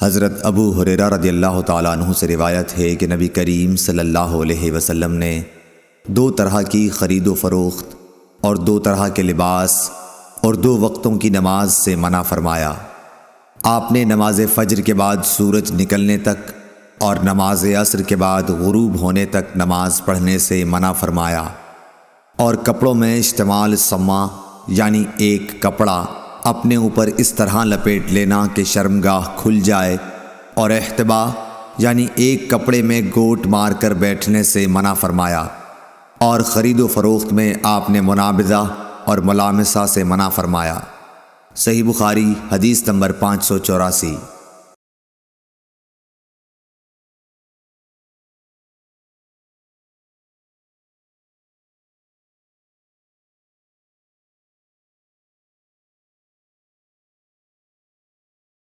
حضرت ابو ہریرہ رضی اللہ تعالیٰ عنہ سے روایت ہے کہ نبی کریم صلی اللہ علیہ وسلم نے 2 طرح کی خرید و فروخت اور 2 طرح کے لباس اور 2 وقتوں کی نماز سے منع فرمایا۔ آپ نے نماز فجر کے بعد سورج نکلنے تک اور نماز عصر کے بعد غروب ہونے تک نماز پڑھنے سے منع فرمایا، اور کپڑوں میں اشتمال سما یعنی ایک کپڑا اپنے اوپر اس طرح لپیٹ لینا کہ شرمگاہ کھل جائے، اور احتبا یعنی ایک کپڑے میں گوٹ مار کر بیٹھنے سے منع فرمایا، اور خرید و فروخت میں آپ نے منابضہ اور ملامسہ سے منع فرمایا۔ صحیح بخاری حدیث نمبر 584۔